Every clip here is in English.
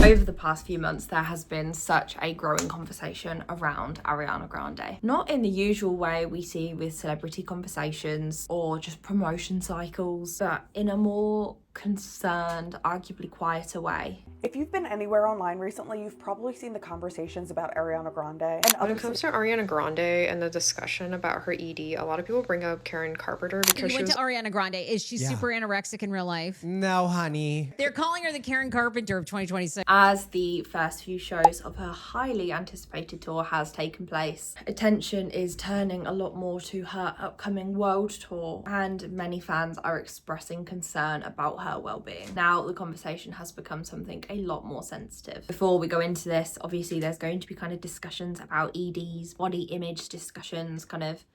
Over the past few months, there has been such a growing conversation around Ariana Grande. Not in the usual way we see with celebrity conversations or just promotion cycles, but in a more concerned, arguably quieter way. If you've been anywhere online recently, you've probably seen the conversations about Ariana Grande. And when it comes to Ariana Grande and the discussion about her ED, a lot of people bring up Karen Carpenter because you went to Ariana Grande. Is she super anorexic in real life? No, honey. They're calling her the Karen Carpenter of 2026. As the first few shows of her highly anticipated tour has taken place, attention is turning a lot more to her upcoming world tour, and many fans are expressing concern about her well-being. Now the conversation has become something a lot more sensitive. Before we go into this, obviously there's going to be kind of discussions about EDs, body image discussions, kind of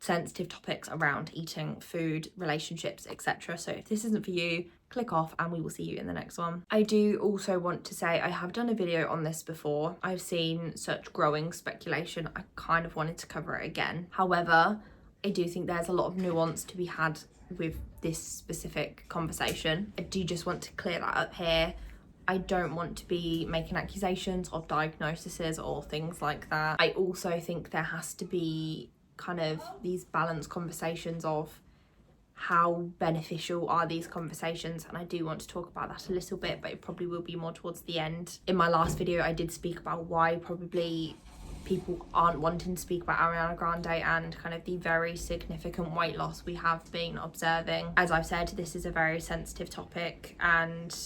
sensitive topics around eating, food, relationships, etc. So if this isn't for you, click off and we will see you in the next one. I do also want to say I have done a video on this before. I've seen such growing speculation. I kind of wanted to cover it again. However, I do think there's a lot of nuance to be had with this specific conversation. I do just want to clear that up here. I don't want to be making accusations of diagnoses or things like that. I also think there has to be kind of these balanced conversations of how beneficial are these conversations, and I do want to talk about that a little bit, but it probably will be more towards the end. In my last video I did speak about why probably people aren't wanting to speak about Ariana Grande and kind of the very significant weight loss we have been observing. As I've said, this is a very sensitive topic and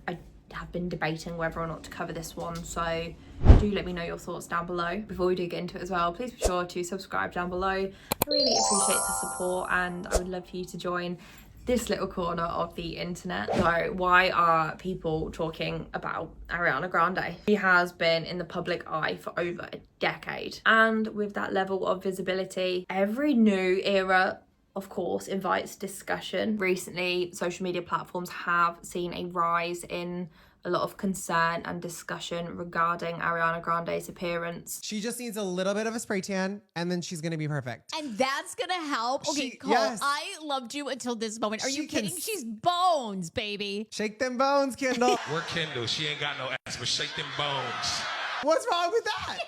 I have been debating whether or not to cover this one, so do let me know your thoughts down below. Before we do get into it as well, please be sure to subscribe down below. I really appreciate the support and I would love for you to join this little corner of the internet. So why are people talking about Ariana Grande? She has been in the public eye for over a decade, and with that level of visibility, every new era of course invites discussion. Recently, social media platforms have seen a rise in a lot of concern and discussion regarding Ariana Grande's appearance. She just needs a little bit of a spray tan and then she's gonna be perfect. And that's gonna help? Okay, Cole, yes. I loved you until this moment. Are you kidding? She's bones, baby. Shake them bones, Kendall. We're Kendall. She ain't got no ass, but shake them bones. What's wrong with that?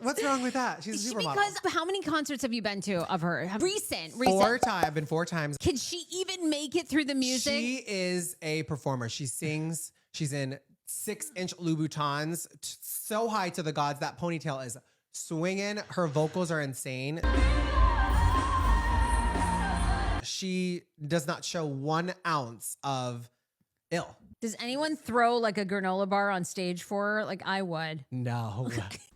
What's wrong with that? She's a supermodel. Because how many concerts have you been to of her? Recent. 4 times. I've been 4 times. Can she even make it through the music? She is a performer. She sings. She's in 6-inch Louboutins, so high to the gods. That ponytail is swinging. Her vocals are insane. She does not show 1 ounce of ill. Does anyone throw like a granola bar on stage for her? Like I would. No.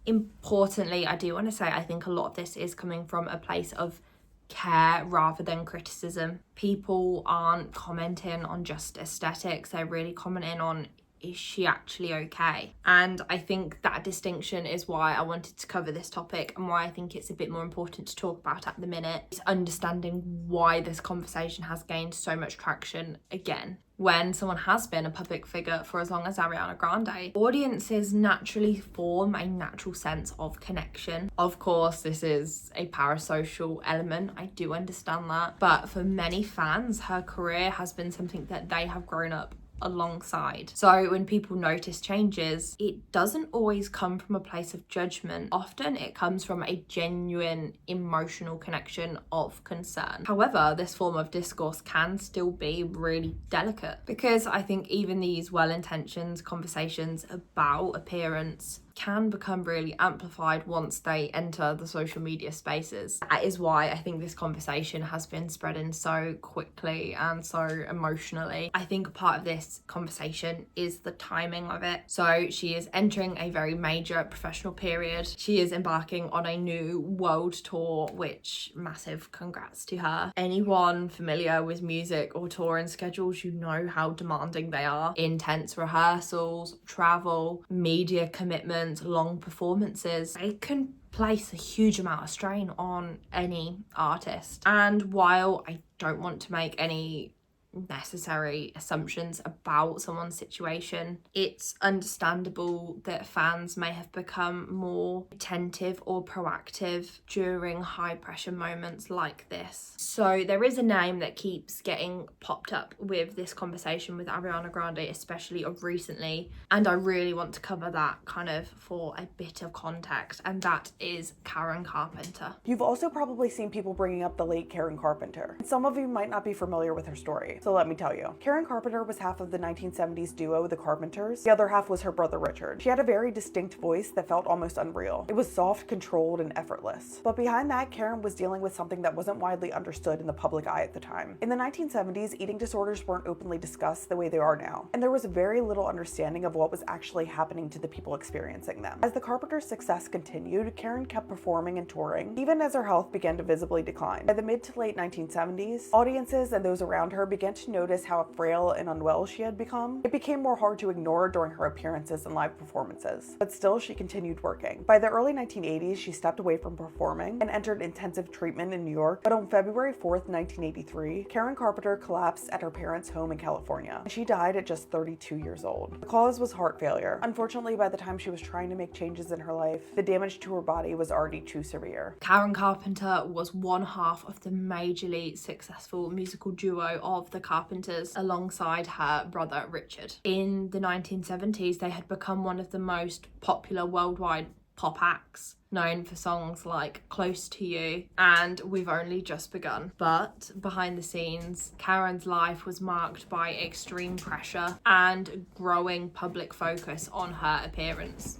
Importantly, I do want to say I think a lot of this is coming from a place of care rather than criticism. People aren't commenting on just aesthetics, they're really commenting on, is she actually okay? And I think that distinction is why I wanted to cover this topic and why I think it's a bit more important to talk about at the minute. It's understanding why this conversation has gained so much traction again. When someone has been a public figure for as long as Ariana Grande, audiences naturally form a natural sense of connection. Of course, this is a parasocial element, I do understand that, but for many fans, her career has been something that they have grown up alongside. So when people notice changes, it doesn't always come from a place of judgment. Often it comes from a genuine emotional connection of concern. However, this form of discourse can still be really delicate because I think even these well-intentioned conversations about appearance can become really amplified once they enter the social media spaces. That is why I think this conversation has been spreading so quickly and so emotionally. I think a part of this conversation is the timing of it. So she is entering a very major professional period. She is embarking on a new world tour, which massive congrats to her. Anyone familiar with music or touring schedules, you know how demanding they are. Intense rehearsals, travel, media commitments, long performances. It can place a huge amount of strain on any artist. And while I don't want to make any necessary assumptions about someone's situation. It's understandable that fans may have become more attentive or proactive during high pressure moments like this. So there is a name that keeps getting popped up with this conversation with Ariana Grande, especially of recently, and I really want to cover that kind of for a bit of context, and that is Karen Carpenter. You've also probably seen people bringing up the late Karen Carpenter. Some of you might not be familiar with her story, so let me tell you. Karen Carpenter was half of the 1970s duo The Carpenters. The other half was her brother Richard. She had a very distinct voice that felt almost unreal. It was soft, controlled, and effortless. But behind that, Karen was dealing with something that wasn't widely understood in the public eye at the time. In the 1970s, eating disorders weren't openly discussed the way they are now, and there was very little understanding of what was actually happening to the people experiencing them. As the Carpenters' success continued, Karen kept performing and touring, even as her health began to visibly decline. By the mid to late 1970s, audiences and those around her began to notice how frail and unwell she had become. It became more hard to ignore during her appearances and live performances, but still she continued working. By the early 1980s, she stepped away from performing and entered intensive treatment in New York, but on February 4th, 1983, Karen Carpenter collapsed at her parents' home in California. She died at just 32 years old. The cause was heart failure. Unfortunately, by the time she was trying to make changes in her life, the damage to her body was already too severe. Karen Carpenter was one half of the majorly successful musical duo of the Carpenters alongside her brother Richard. In the 1970s, they had become one of the most popular worldwide pop acts, known for songs like Close to You and We've Only Just Begun. But behind the scenes, Karen's life was marked by extreme pressure and growing public focus on her appearance.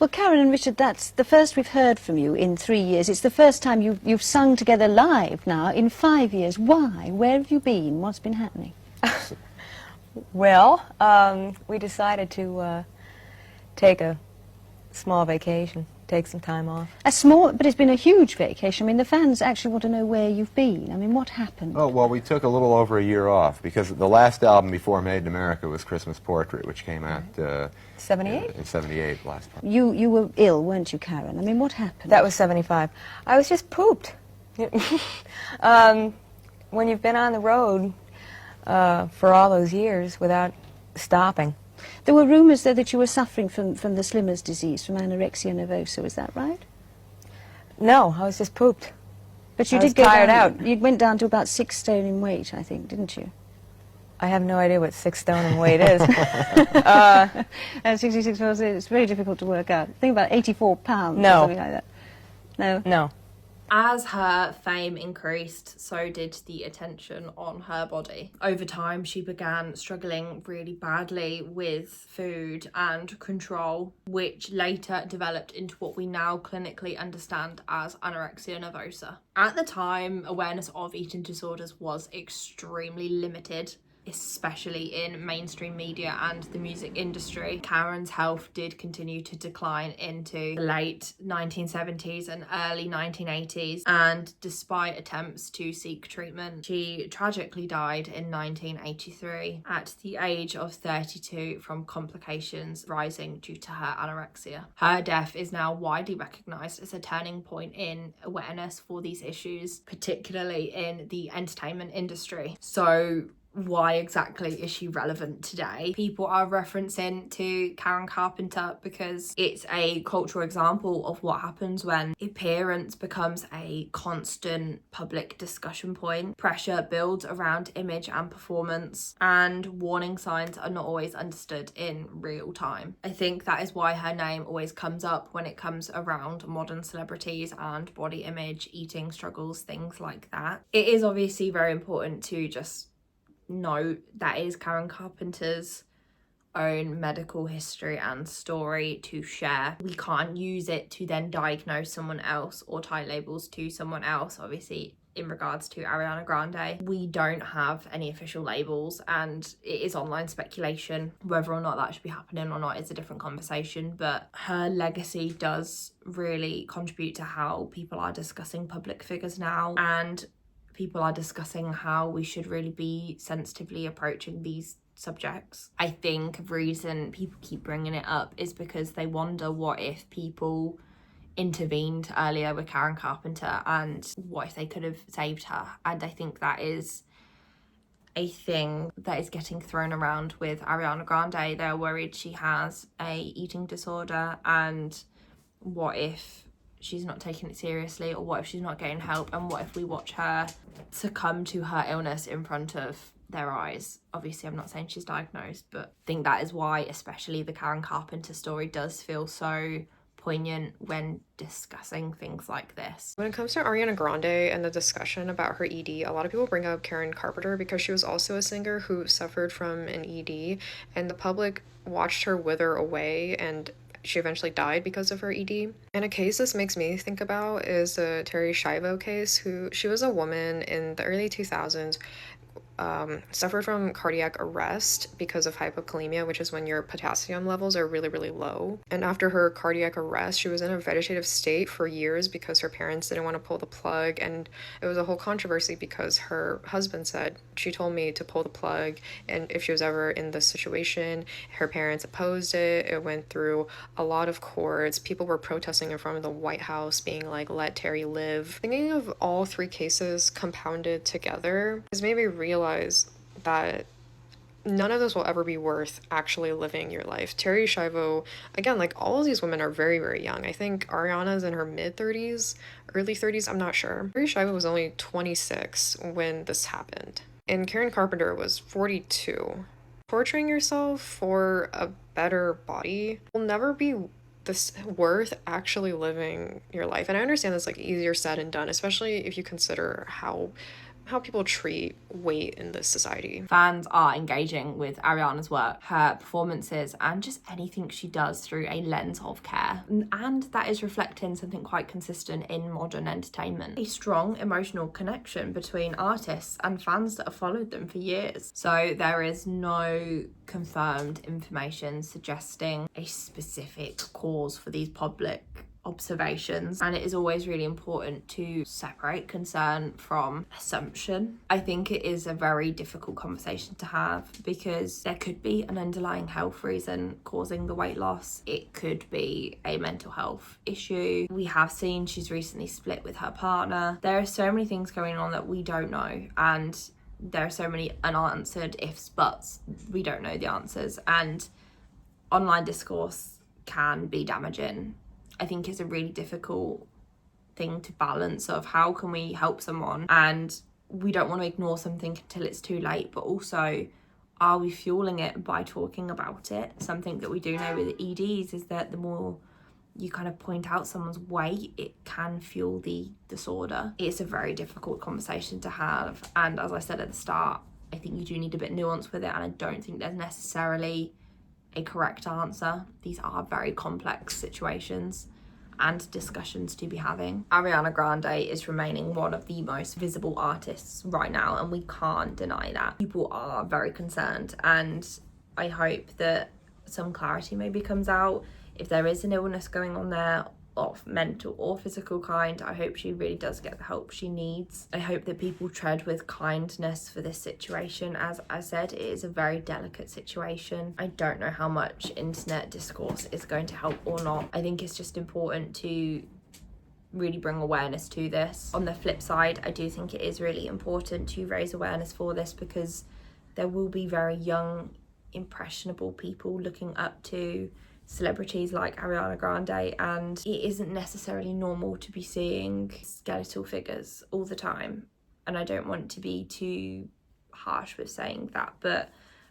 Well, Karen and Richard, that's the first we've heard from you in 3 years. It's the first time you've sung together live now in 5 years. Why? Where have you been? What's been happening? Well, we decided to take a small vacation, take some time off. A small, but it's been a huge vacation. I mean, the fans actually want to know where you've been. I mean, what happened? Oh, well, we took a little over a year off because the last album before Made in America was Christmas Portrait, which came out 78? In 78, last part. You were ill, weren't you, Karen? I mean, what happened? That was 75. I was just pooped. When you've been on the road for all those years without stopping. There were rumours, though, that you were suffering from the Slimmer's disease, from anorexia nervosa. Is that right? No, I was just pooped. But you I did was go tired down, out. You went down to about 6 stone in weight, I think, didn't you? I have no idea what 6 stone in weight is. 66 pounds, it's very difficult to work out. I think about 84 pounds No. or something like that. No? No. As her fame increased, so did the attention on her body. Over time, she began struggling really badly with food and control, which later developed into what we now clinically understand as anorexia nervosa. At the time, awareness of eating disorders was extremely limited, especially in mainstream media and the music industry. Karen's health did continue to decline into the late 1970s and early 1980s, and despite attempts to seek treatment, she tragically died in 1983 at the age of 32 from complications rising due to her anorexia. Her death is now widely recognised as a turning point in awareness for these issues, particularly in the entertainment industry. So why exactly is she relevant today? People are referencing to Karen Carpenter because it's a cultural example of what happens when appearance becomes a constant public discussion point. Pressure builds around image and performance, and warning signs are not always understood in real time. I think that is why her name always comes up when it comes around modern celebrities and body image, eating struggles, things like that. It is obviously very important to just note that is Karen Carpenter's own medical history and story to share. We can't use it to then diagnose someone else or tie labels to someone else. Obviously, in regards to Ariana Grande, we don't have any official labels, and it is online speculation. Whether or not that should be happening or not is a different conversation, but her legacy does really contribute to how people are discussing public figures now, and people are discussing how we should really be sensitively approaching these subjects. I think the reason people keep bringing it up is because they wonder what if people intervened earlier with Karen Carpenter and what if they could have saved her. And I think that is a thing that is getting thrown around with Ariana Grande. They're worried she has a eating disorder, and what if she's not taking it seriously, or what if she's not getting help, and what if we watch her succumb to her illness in front of their eyes. Obviously, I'm not saying she's diagnosed, but I think that is why especially the Karen Carpenter story does feel so poignant when discussing things like this. When it comes to Ariana Grande and the discussion about her ED, a lot of people bring up Karen Carpenter because she was also a singer who suffered from an ED, and the public watched her wither away, and she eventually died because of her ED. And a case this makes me think about is the Terry Schiavo case. She was a woman in the early 2000s, suffered from cardiac arrest because of hypokalemia, which is when your potassium levels are really, really low. And after her cardiac arrest, she was in a vegetative state for years because her parents didn't want to pull the plug. And it was a whole controversy because her husband said, she told me to pull the plug, and if she was ever in this situation, her parents opposed it. It went through a lot of courts. People were protesting in front of the White House, being like, let Terry live. Thinking of all three cases compounded together has made me realize that none of this will ever be worth actually living your life. Terry Schiavo, again, like, all of these women are very, very young. I think Ariana's in her mid-30s, early 30s, I'm not sure. Terry Schiavo was only 26 when this happened, and Karen Carpenter was 42. Torturing yourself for a better body will never be this worth actually living your life. And I understand that's like easier said than done, especially if you consider how people treat weight in this society. Fans are engaging with Ariana's work, her performances, and just anything she does through a lens of care. And that is reflecting something quite consistent in modern entertainment. A strong emotional connection between artists and fans that have followed them for years. So there is no confirmed information suggesting a specific cause for these public observations, and it is always really important to separate concern from assumption. I think it is a very difficult conversation to have because there could be an underlying health reason causing the weight loss. It could be a mental health issue. We have seen she's recently split with her partner. There are so many things going on that we don't know, and there are so many unanswered ifs, buts. We don't know the answers, and online discourse can be damaging. I think it's a really difficult thing to balance of how can we help someone, and we don't want to ignore something until it's too late, but also are we fueling it by talking about it? Something that we do know with EDs is that the more you kind of point out someone's weight, it can fuel the disorder. It's a very difficult conversation to have, and as I said at the start, I think you do need a bit of nuance with it, and I don't think there's necessarily a correct answer. These are very complex situations and discussions to be having. Ariana Grande is remaining one of the most visible artists right now, and we can't deny that. People are very concerned, and I hope that some clarity maybe comes out. If there is an illness going on there, of mental or physical kind, I hope she really does get the help she needs. I hope that people tread with kindness for this situation. As I said, it is a very delicate situation. I don't know how much internet discourse is going to help or not. I think it's just important to really bring awareness to this. On the flip side, I do think it is really important to raise awareness for this because there will be very young, impressionable people looking up to celebrities like Ariana Grande, and it isn't necessarily normal to be seeing skeletal figures all the time. And I don't want to be too harsh with saying that, but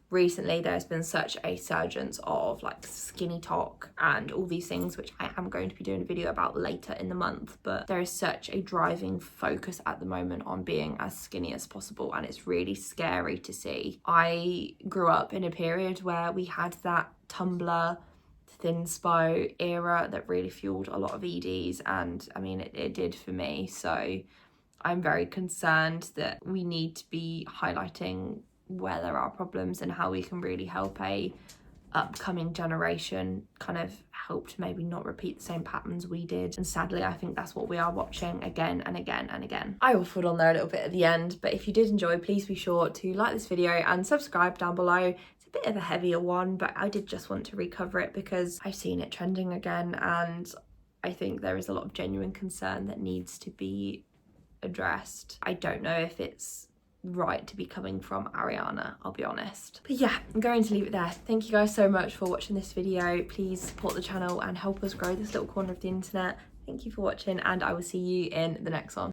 recently there's been such a surgence of like skinny talk and all these things, which I am going to be doing a video about later in the month, but there is such a driving focus at the moment on being as skinny as possible, and it's really scary to see. I grew up in a period where we had that Tumblr thinspo era that really fueled a lot of EDs, and I mean it did for me. So I'm very concerned that we need to be highlighting where there are problems and how we can really help a upcoming generation kind of help to maybe not repeat the same patterns we did. And sadly, I think that's what we are watching again and again and again. I waffled on there a little bit at the end, but if you did enjoy, please be sure to like this video and subscribe down below. A bit of a heavier one, but I did just want to recover it because I've seen it trending again, and I think there is a lot of genuine concern that needs to be addressed. I don't know if it's right to be coming from Ariana, I'll be honest. But yeah, I'm going to leave it there. Thank you guys so much for watching this video. Please support the channel and help us grow this little corner of the internet. Thank you for watching, and I will see you in the next one.